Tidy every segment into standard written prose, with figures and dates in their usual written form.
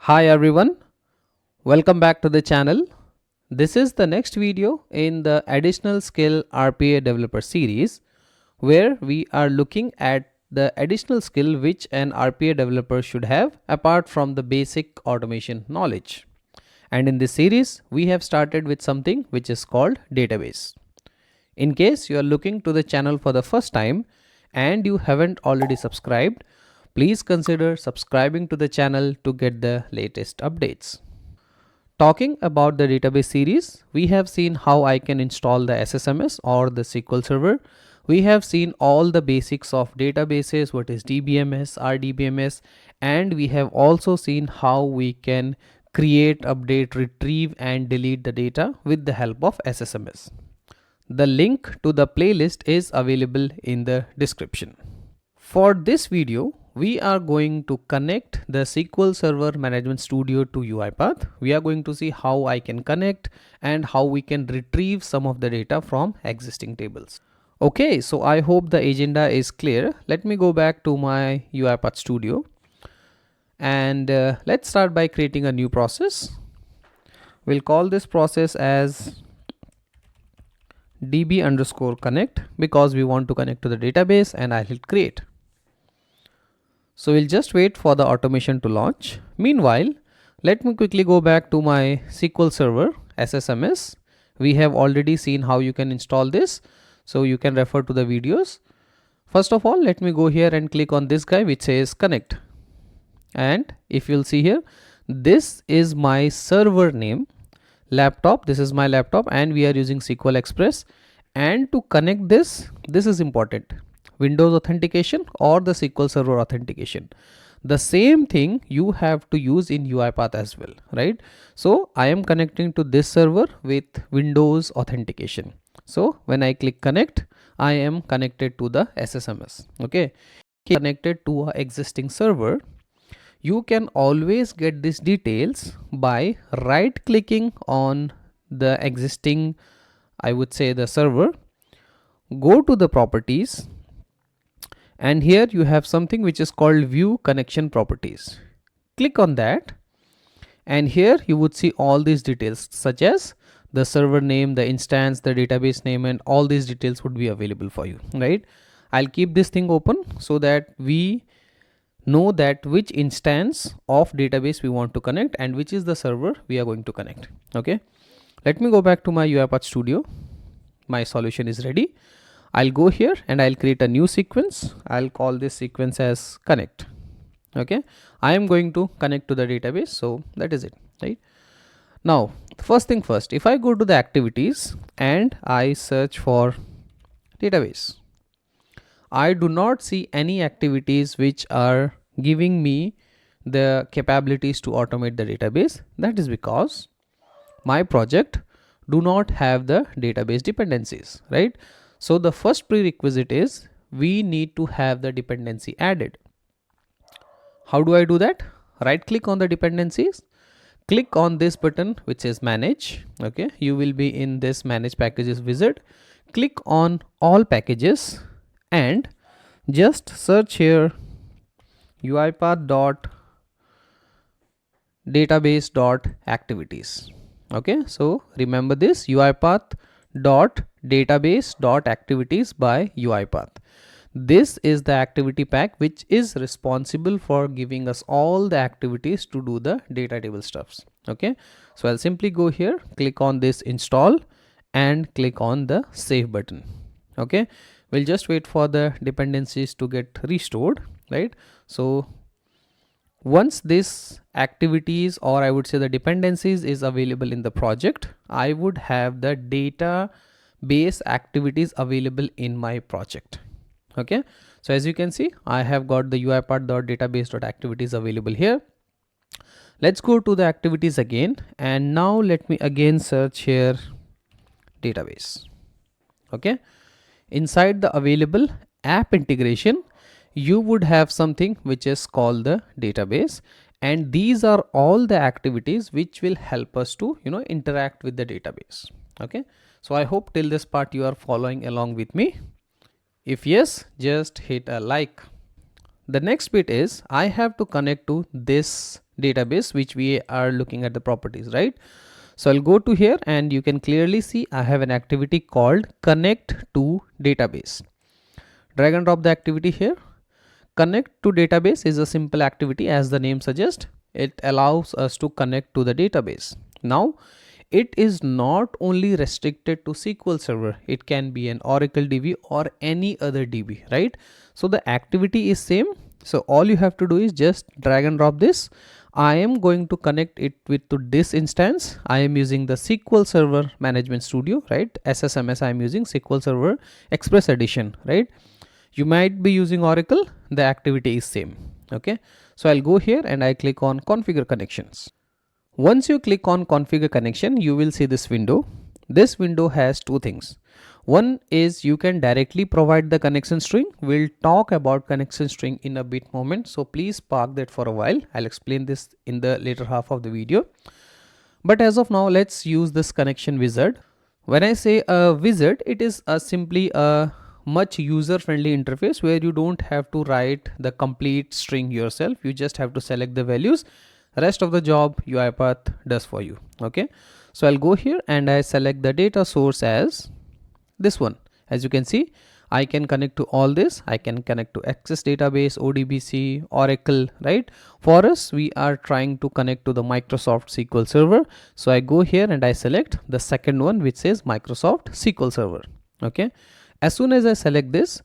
Hi everyone, welcome back to the channel. This is the next video in the additional skill RPA developer series where we are looking at the additional skill which an RPA developer should have apart from the basic automation knowledge. And in this series, we have started with something which is called database. In case you are looking to the channel for the first time and you haven't already subscribed, please consider subscribing to the channel to get the latest updates. Talking about the database series, we have seen how I can install the SSMS or the SQL Server. We have seen all the basics of databases, what is DBMS, RDBMS, and we have also seen how we can create, update, retrieve and delete the data with the help of SSMS. The link to the playlist is available in the description. For this video, we are going to connect the SQL Server Management Studio to UiPath. We are going to see how I can connect and how we can retrieve some of the data from existing tables. Okay, so I hope the agenda is clear. Let me go back to my UiPath Studio and let's start by creating a new process. We'll call this process as db_connect because we want to connect to the database, and I'll hit create. So we'll just wait for the automation to launch. Meanwhile, let me quickly go back to my SQL Server SSMS. We have already seen how you can install this, so you can refer to the videos. First of all, let me go here and click on this guy which says connect. And if you'll see here, this is my server name, laptop. This is my laptop and we are using SQL Express. And to connect this is important. Windows authentication or the SQL Server authentication. The same thing you have to use in UiPath as well, right? So I am connecting to this server with Windows authentication. So when I click connect, I am connected to the SSMS. Okay, connected to an existing server. You can always get these details by right clicking on the existing, I would say, the server. Go to the properties. And here you have something which is called view connection properties. Click on that and here you would see all these details such as the server name, the instance, the database name, and all these details would be available for you, right? I'll keep this thing open so that we know that which instance of database we want to connect and which is the server we are going to connect. Okay, let me go back to my UiPath Studio. My solution is ready. I'll go here and I'll create a new sequence. I'll call this sequence as connect. Okay, I am going to connect to the database, so that is it, right? Now, first thing first, if I go to the activities and I search for database, I do not see any activities which are giving me the capabilities to automate the database. That is because my project do not have the database dependencies, right? So the first prerequisite is we need to have the dependency added. How do I do that? Right click on the dependencies, click on this button which says manage. Okay, you will be in this manage packages wizard. Click on all packages and just search here UiPath.database.activities. Okay, so remember this UiPath.database.activities by UiPath. This is the activity pack which is responsible for giving us all the activities to do the data table stuffs. Okay, so I'll simply go here, click on this install and click on the save button. Okay, we'll just wait for the dependencies to get restored, right? So once this activities, or I would say the dependencies, is available in the project, I would have the database activities available in my project. Okay, so as you can see, I have got the UiPath.database.activities available here. Let's go to the activities again, and now let me again search here database. Okay, inside the available app integration, you would have something which is called the database, and these are all the activities which will help us to interact with the database. Okay, so I hope till this part you are following along with me. If yes, just hit a like. the next bit is I have to connect to this database which we are looking at the properties, right? So I'll go to here and you can clearly see I have an activity called connect to database. Drag and drop the activity here. Connect to database is a simple activity, as the name suggests. It allows us to connect to the database. Now it is not only restricted to SQL Server, it can be an Oracle DB or any other DB, right? So the activity is same. So all you have to do is just drag and drop this. I am going to connect it with to this instance. I am using the SQL Server Management Studio, right? SSMS I am using SQL Server Express Edition, right? You might be using Oracle, the activity is same. Okay, so I'll go here and I click on configure connections. Once you click on configure connection, you will see this window. This window has two things. One is you can directly provide the connection string. We'll talk about connection string in a bit moment, so please park that for a while. I'll explain this in the later half of the video. But as of now, let's use this connection wizard. When I say a wizard, it is simply a much user-friendly interface where you don't have to write the complete string yourself. You just have to select the values. Rest of the job UiPath does for you. Okay, so I'll go here and I select the data source as this one. As you can see, I can connect to all this. I can connect to Access Database, ODBC, Oracle, right? For us, we are trying to connect to the Microsoft SQL Server. So I go here and I select the second one, which says Microsoft SQL Server. Okay, as soon as I select this,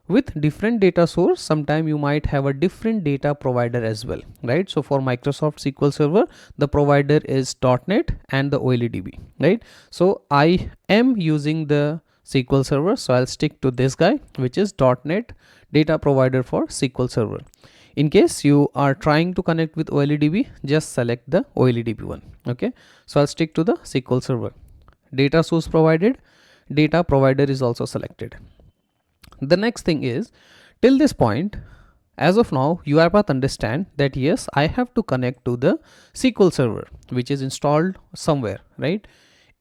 with different data source, sometime you might have a different data provider as well, right? So for Microsoft SQL Server, the provider is .NET and the OLEDB, right? So I am using the SQL Server, so I'll stick to this guy, which is .NET data provider for SQL Server. In case you are trying to connect with OLEDB, just select the OLEDB one. Okay, so I'll stick to the SQL Server. Data source provided, data provider is also selected. The next thing is, till this point, as of now, UiPath understand that yes, I have to connect to the SQL Server, which is installed somewhere, right?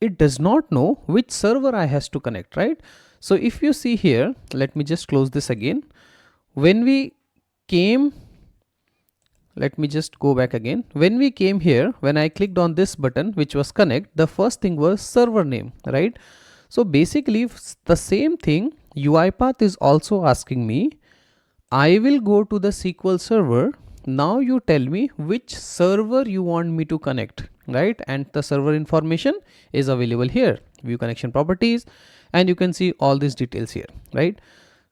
It does not know which server I has to connect, right? So if you see here, let me just close this again. When we came, let me just go back again. When we came here, when I clicked on this button, which was connect, the first thing was server name, right? So basically the same thing UiPath is also asking me. I will go to the SQL Server. Now you tell me which server you want me to connect, right? And the server information is available here. View connection properties, and you can see all these details here, right?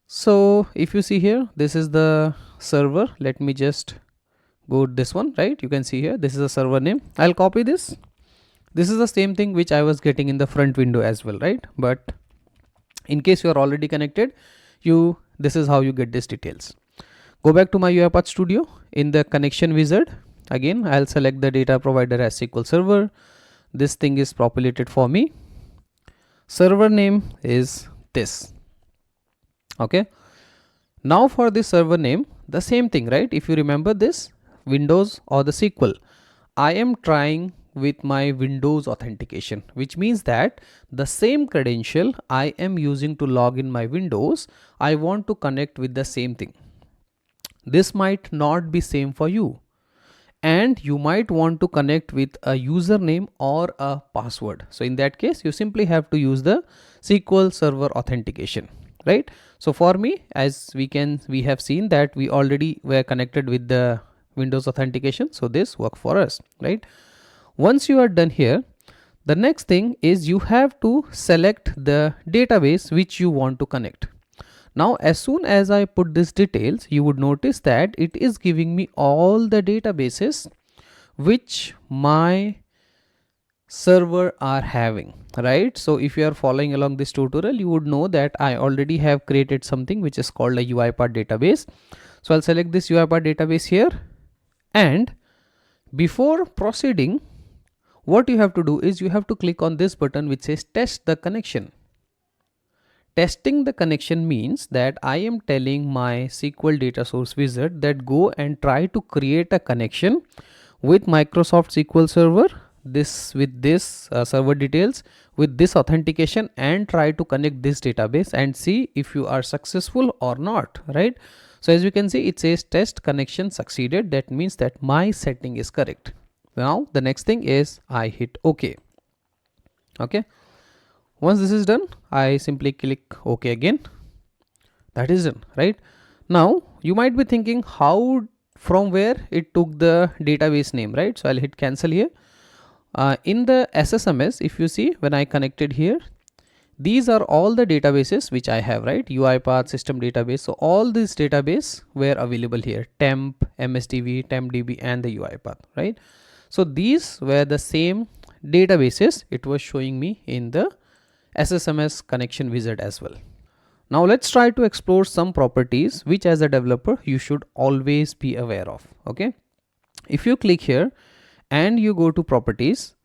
So if you see here, this is the server. Let me just go to this one, right? You can see here, this is a server name. I'll copy this. This is the same thing which I was getting in the front window as well, right? But in case you are already connected, this is how you get these details. Go back to my UiPath Studio. In the connection wizard, again I'll select the data provider as SQL Server. This thing is populated for me. Server name is this. Okay, now for this server name, the same thing, right? If you remember this, Windows or the SQL, I am trying with my Windows authentication, which means that the same credential I am using to log in my Windows, I want to connect with the same thing. This might not be same for you, and you might want to connect with a username or a password. So in that case, you simply have to use the SQL Server authentication, right? So for me, as we have seen that we already were connected with the Windows authentication, so this works for us, right? Once you are done here, the next thing is you have to select the database which you want to connect. Now, as soon as I put these details, you would notice that it is giving me all the databases which my server are having, right? So if you are following along this tutorial, you would know that I already have created something which is called a UiPath database. So I'll select this UiPath database here, and before proceeding, what you have to do is you have to click on this button which says test the connection. Testing the connection means that I am telling my SQL data source wizard that go and try to create a connection with Microsoft SQL Server, with this server details, with this authentication, and try to connect this database and see if you are successful or not, right? So as you can see, it says test connection succeeded. That means that my setting is correct. Now the next thing is I hit OK. Okay. Once this is done, I simply click OK again. That is done, right? Now you might be thinking from where it took the database name, right? So I'll hit cancel here. In the SSMS, if you see, when I connected here, these are all the databases which I have, right? UiPath, system database. So all these database were available here: temp, MSDB, tempdb, and the UiPath, right? So these were the same databases it was showing me in the SSMS connection wizard as well. Now let's try to explore some properties which as a developer you should always be aware of. Okay. If you click here and you go to properties,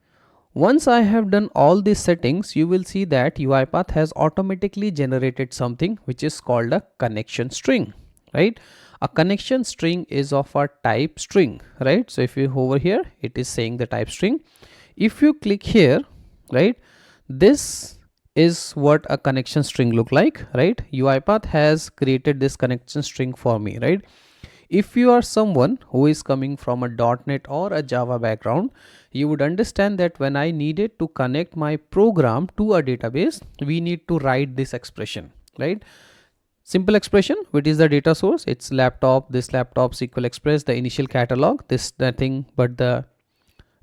once I have done all these settings, you will see that UiPath has automatically generated something which is called a connection string, right? A connection string is of a type string, right? So if you hover here, it is saying the type string. If you click here, right, this is what a connection string look like, right? UiPath has created this connection string for me, right? If you are someone who is coming from a .NET or a Java background, you would understand that when I needed to connect my program to a database, we need to write this expression, right? Simple expression, which is the data source. It's laptop, this laptop, SQL Express, the initial catalog, this nothing but the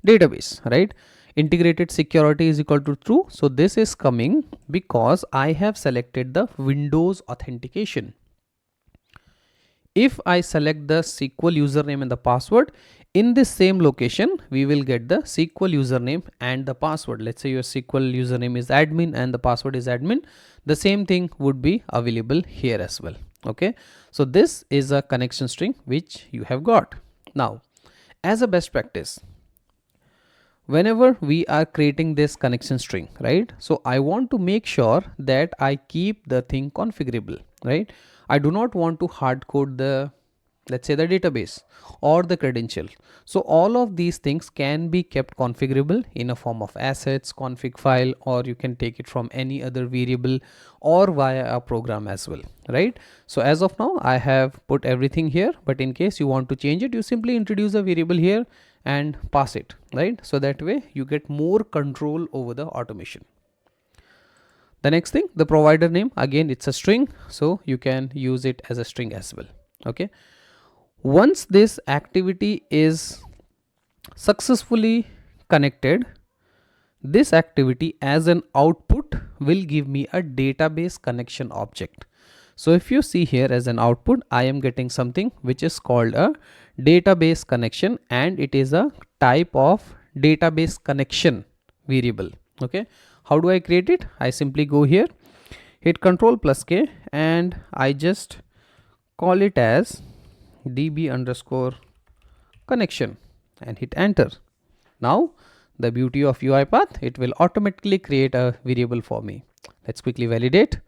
database, right? Integrated security is equal to true. So this is coming because I have selected the Windows authentication. If I select the SQL username and the password, in this same location, we will get the SQL username and the password. Let's say your SQL username is admin and the password is admin. The same thing would be available here as well. Okay. So this is a connection string which you have got. Now, as a best practice, whenever we are creating this connection string, right? So I want to make sure that I keep the thing configurable, right? I do not want to hard code the, let's say, the database or the credential. So all of these things can be kept configurable in a form of assets, config file, or you can take it from any other variable or via a program as well, right? So as of now, I have put everything here, but in case you want to change it, you simply introduce a variable here and pass it, right? So that way you get more control over the automation. The next thing, the provider name, again it's a string, so you can use it as a string as well. Okay. Once this activity is successfully connected, this activity as an output will give me a database connection object. So if you see here as an output, I am getting something which is called a database connection, and it is a type of database connection variable. Okay. How do I create it? I simply go here, hit Ctrl+K, and I just call it as db underscore connection and hit enter. Now the beauty of UiPath, it will automatically create a variable for me. Let's quickly validate.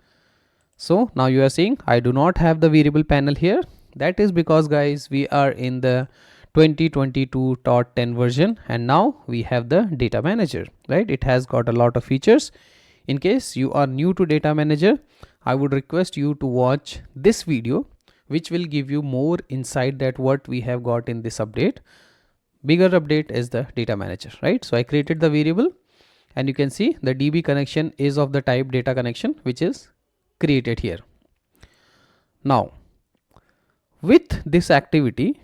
So now you are seeing I do not have the variable panel here. That is because, guys, we are in the 2022.10 version, and now we have the data manager, right? It has got a lot of features. In case you are new to data manager, I would request you to watch this video, which will give you more insight that what we have got in this update. Bigger update is the data manager, right? So I created the variable, and you can see the DB connection is of the type data connection, which is created here. Now with this activity,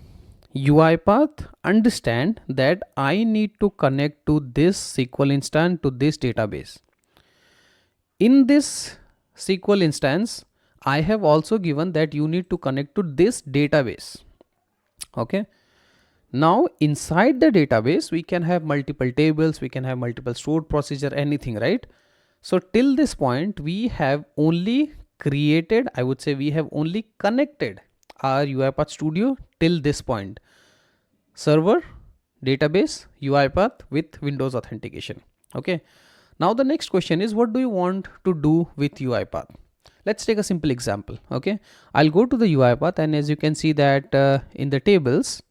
UiPath understand that I need to connect to this SQL instance, to this database. In this SQL instance, I have also given that you need to connect to this database. Okay. Now inside the database, we can have multiple tables, we can have multiple stored procedure, anything, right? So till this point, we have only created, I would say we have only connected our UiPath Studio till this point. Server, database, UiPath with Windows authentication. Okay. Now the next question is, what do you want to do with UiPath? Let's take a simple example. Okay. I'll go to the UiPath, and as you can see that in the tables,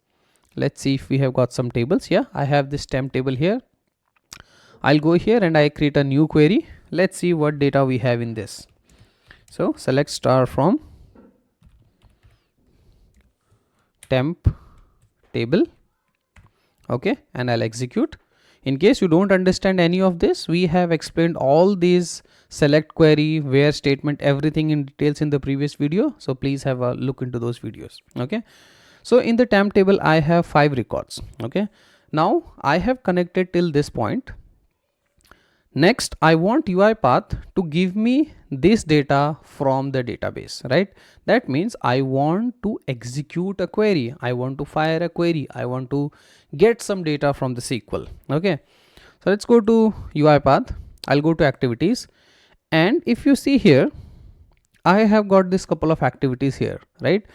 let's see if we have got some tables. Yeah, I have this temp table here. I'll go here and I create a new query. Let's see what data we have in this. So select star from temp table. Okay, and I'll execute. In case you don't understand any of this, we have explained all these select query, where statement, everything in details in the previous video. So please have a look into those videos. Okay, so in the temp table, I have 5 records. Okay, now I have connected till this point. Next, I want UiPath to give me this data from the database, right? That means I want to execute a query. I want to fire a query. I want to get some data from the SQL. Okay, so let's go to UiPath. I'll go to activities. And if you see here, I have got this couple of activities here, right?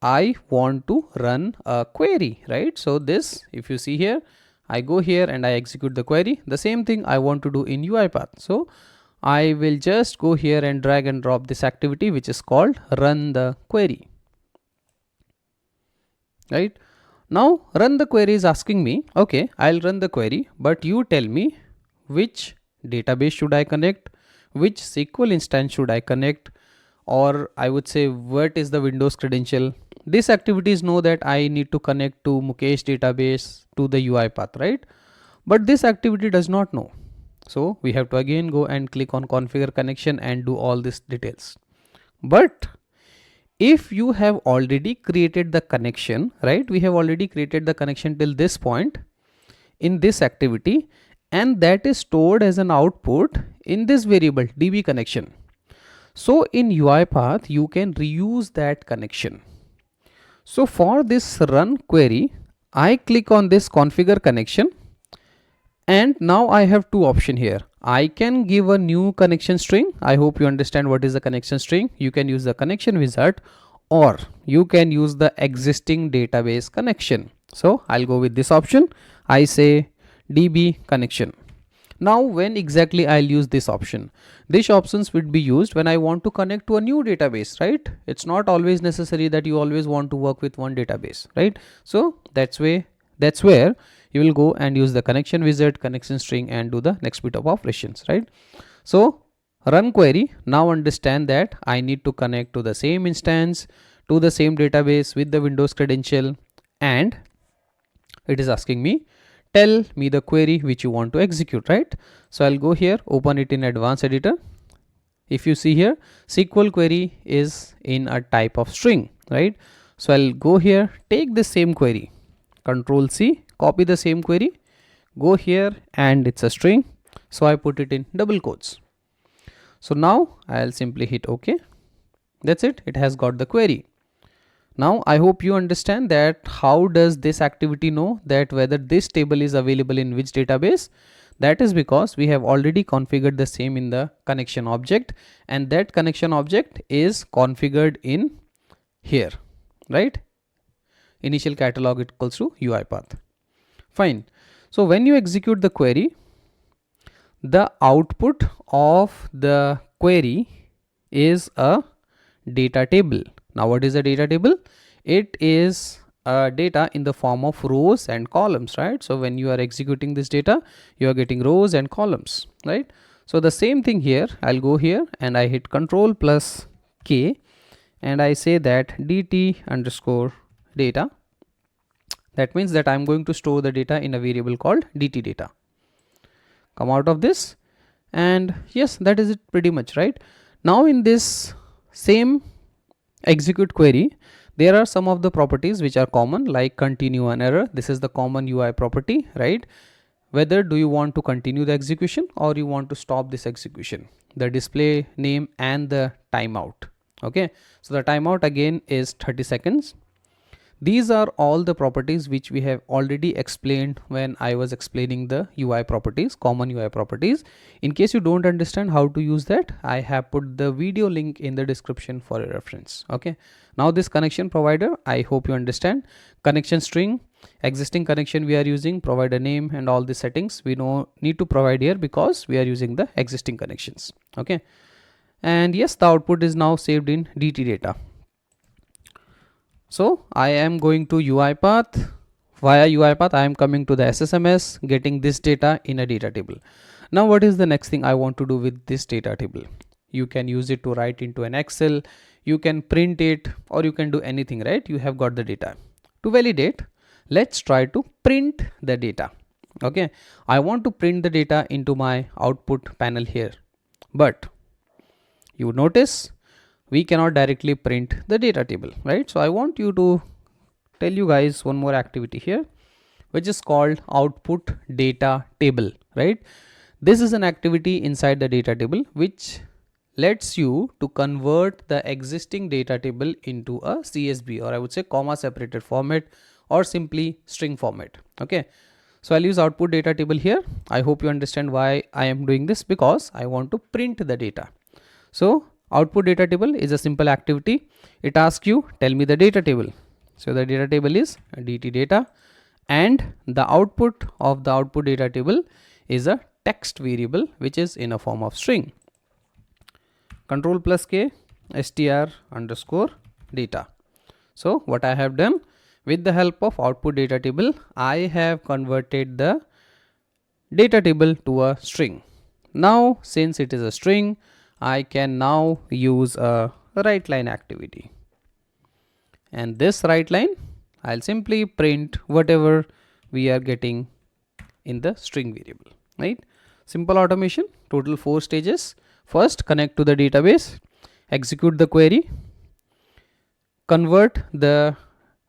I want to run a query, right? So this, if you see here, I go here and I execute the query. The same thing I want to do in UiPath. So I will just go here and drag and drop this activity, which is called run the query. Right now, run the query is asking me, okay, I'll run the query, but you tell me which database should I connect, which SQL instance should I connect, or I would say what is the Windows credential. These activities know that I need to connect to Mukesh database to the UiPath, right? But this activity does not know. So we have to again go and click on configure connection and do all these details. But if you have already created the connection, right? We have already created the connection till this point in this activity, and that is stored as an output in this variable db connection. So in UiPath, you can reuse that connection. So for this run query, I click on this configure connection, and now I have two options here. I can give a new connection string. I hope you understand what is the connection string. You can use the connection wizard, or you can use the existing database connection. So I'll go with this option. I say db connection. Now when exactly I'll use this option? These options would be used when I want to connect to a new database, right? It's not always necessary that you always want to work with one database, right? So that's where you will go and use the connection wizard, connection string, and do the next bit of operations, right? So run query, now understand that I need to connect to the same instance, to the same database with the Windows credential, and it is asking me, tell me the query which you want to execute, right? So I'll go here, open it in advanced editor. If you see here, SQL query is in a type of string, right? So I'll go here, take the same query, Control C, copy the same query, go here, and it's a string. So I put it in double quotes. So now I'll simply hit OK. That's it. It has got the query. Now I hope you understand that how does this activity know that whether this table is available in which database. That is because we have already configured the same in the connection object, and that connection object is configured in here, right? Initial catalog equals to UiPath. Fine. So when you execute the query, the output of the query is a data table. Now what is a data table? It is data in the form of rows and columns, right? So when you are executing this data, you are getting rows and columns, right? So the same thing here, I'll go here and I hit Control plus K, and I say that dt underscore data. That means that I'm going to store the data in a variable called dt data. Come out of this, and yes, that is it pretty much, right? Now in this same execute query, there are some of the properties which are common, like continue an error. This is the common UI property, right? Whether do you want to continue the execution or you want to stop this execution, the display name, and the timeout. Okay, so the timeout again is 30 seconds. These are all the properties which we have already explained when I was explaining the UI properties, common UI properties. In case you don't understand how to use that, I have put the video link in the description for your reference. Okay, now this connection provider, I hope you understand. Connection string, existing connection we are using, provider name, and all the settings we need to provide here because we are using the existing connections. Okay, and yes, the output is now saved in dt data. So I am going to UiPath. Via UiPath, I am coming to the SSMS, getting this data in a data table. Now what is the next thing I want to do with this data table? You can use it to write into an Excel, you can print it, or you can do anything, right? You have got the data. To validate, let's try to print the data. Okay, I want to print the data into my output panel here, but you notice we cannot directly print the data table, right? So I want you to tell you guys one more activity here, which is called output data table, right? This is an activity inside the data table which lets you to convert the existing data table into a CSV, or I would say comma separated format, or simply string format. Okay, so I'll use output data table here. I hope you understand why I am doing this, because I want to print the data. So output data table is a simple activity. It asks you, tell me the data table. So the data table is dt data, and the output of the output data table is a text variable which is in a form of string. Control plus K str underscore data. So what I have done, with the help of output data table, I have converted the data table to a string. Now since it is a string, I can now use a write line activity, and this write line I'll simply print whatever we are getting in the string variable, right? Simple automation, total 4 stages. First, connect to the database, execute the query, convert the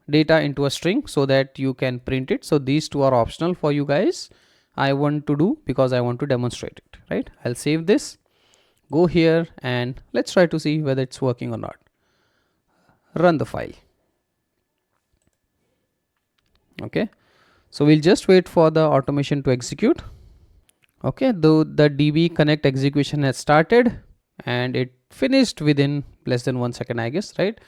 data into a string so that you can print it. So these two are optional for you guys. I want to do because I want to demonstrate it, right? I'll save this, go here, and let's try to see whether it's working or not. Run the file. Okay, so we'll just wait for the automation to execute. Okay, though the db connect execution has started and it finished within less than 1 second, I guess, right?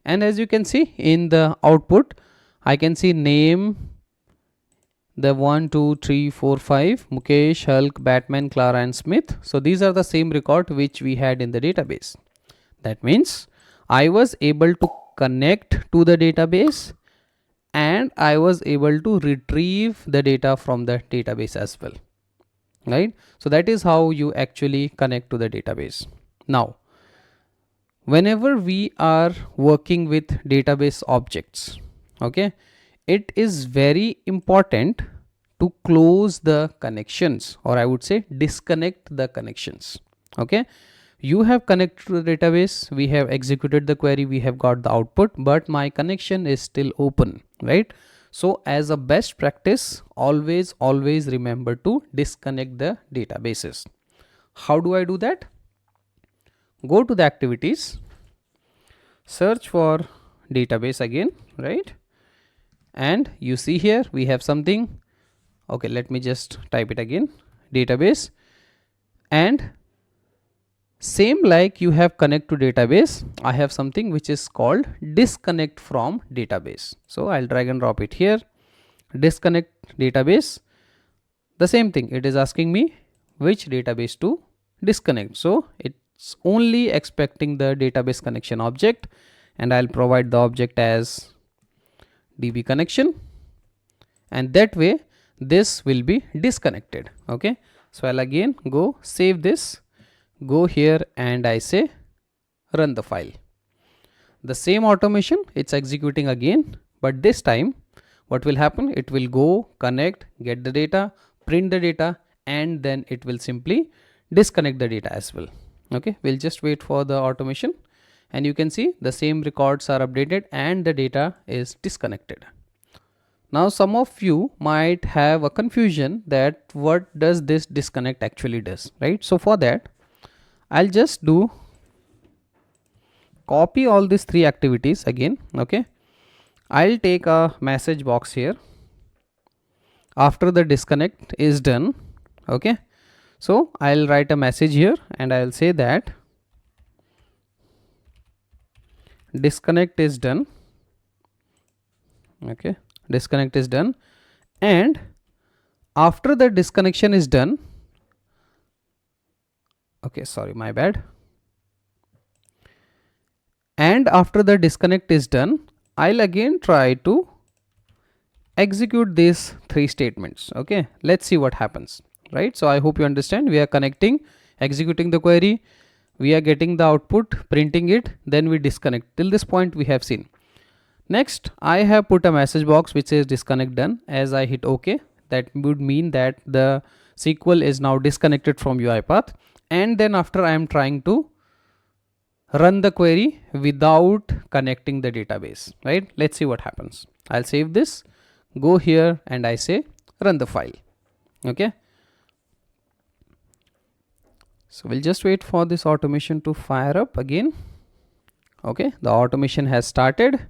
And as you can see in the output, I can see name, the 1 2 3 4 5, Mukesh, Hulk, Batman, Clara, and Smith. So these are the same record which we had in the database. That means I was able to connect to the database and I was able to retrieve the data from the database as well, right? So that is how you actually connect to the database. Now, whenever we are working with database objects, okay, it is very important to close the connections, or I would say disconnect the connections. Okay, you have connected to the database, we have executed the query, we have got the output, but my connection is still open, right? So as a best practice, always remember to disconnect the databases. How do I do that? Go to the activities, search for database again, right? And you see here we have something. Okay, let me just type it again, database, and same like you have connect to database, I have something which is called disconnect from database. So I'll drag and drop it here, disconnect database. The same thing, it is asking me which database to disconnect. So it's only expecting the database connection object, and I'll provide the object as db connection, and that way this will be disconnected. Okay, so I'll again go save this, go here, and I say run the file. The same automation, it's executing again, but this time what will happen, it will go connect, get the data, print the data, and then it will simply disconnect the data as well. Okay, we'll just wait for the automation, and you can see the same records are updated and the data is disconnected. Now some of you might have a confusion that what does this disconnect actually does, right? So for that, I'll just do copy all these 3 activities again. Okay, I'll take a message box here after the disconnect is done. Okay, so I'll write a message here and I'll say that disconnect is done. Okay, disconnect is done, and after the disconnection is done, okay, sorry, my bad, and after the disconnect is done, I'll again try to execute these 3 statements. Okay, let's see what happens, right? So I hope you understand, we are connecting, executing the query, we are getting the output, printing it, then we disconnect. Till this point we have seen. Next, I have put a message box which says disconnect done. As I hit OK, that would mean that the SQL is now disconnected from UiPath. And then after I am trying to run the query without connecting the database, right? Let's see what happens. I'll save this, go here, and I say run the file. Okay. So we'll just wait for this automation to fire up again. Okay, the automation has started,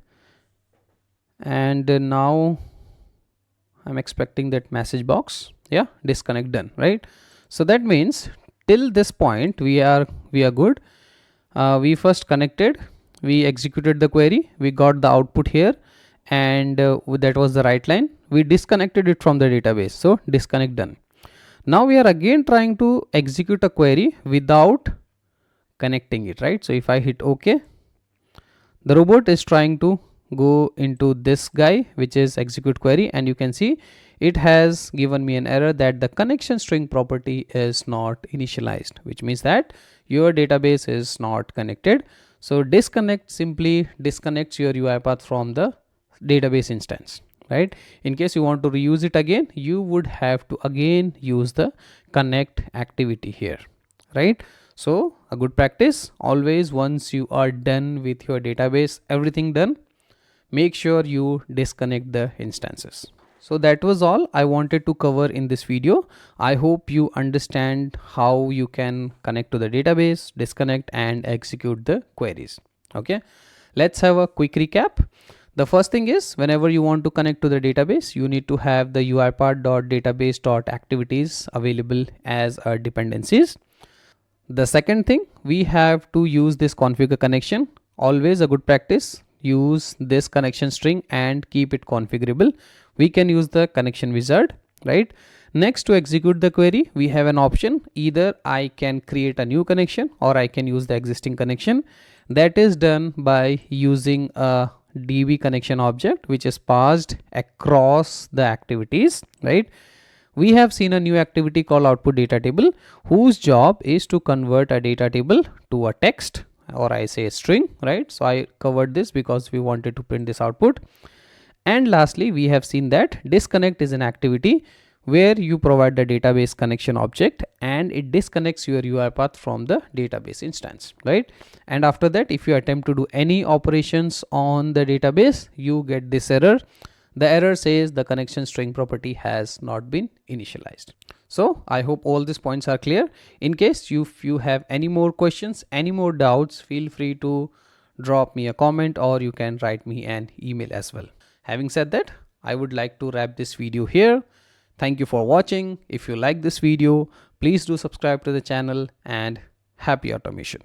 and now I'm expecting that message box. Yeah, disconnect done, right? So that means till this point we are good. We first connected, we executed the query, we got the output here, and that was the right line. We disconnected it from the database, so disconnect done. Now we are again trying to execute a query without connecting it, right? So if I hit OK, the robot is trying to go into this guy, which is execute query, and you can see it has given me an error that the connection string property is not initialized, which means that your database is not connected. So disconnect simply disconnects your UiPath from the database instance, right? In case you want to reuse it again, you would have to again use the connect activity here, right? So a good practice, always once you are done with your database, everything done, make sure you disconnect the instances. So that was all I wanted to cover in this video. I hope you understand how you can connect to the database, disconnect, and execute the queries. Okay, let's have a quick recap. The first thing is, whenever you want to connect to the database, you need to have the uipath.database.activities available as dependencies. The second thing, we have to use this configure connection. Always a good practice, use this connection string and keep it configurable. We can use the connection wizard, right? Next, to execute the query, we have an option. Either I can create a new connection or I can use the existing connection. That is done by using a db connection object, which is passed across the activities, right? We have seen a new activity called output data table, whose job is to convert a data table to a text, or I say a string, right? So I covered this because we wanted to print this output. And lastly, we have seen that disconnect is an activity where you provide the database connection object and it disconnects your UiPath from the database instance, right? And after that, if you attempt to do any operations on the database, you get this error. The error says the connection string property has not been initialized. So I hope all these points are clear. In case you have any more questions, any more doubts, feel free to drop me a comment or you can write me an email as well. Having said that, I would like to wrap this video here. Thank you for watching. If you like this video, please do subscribe to the channel, and happy automation.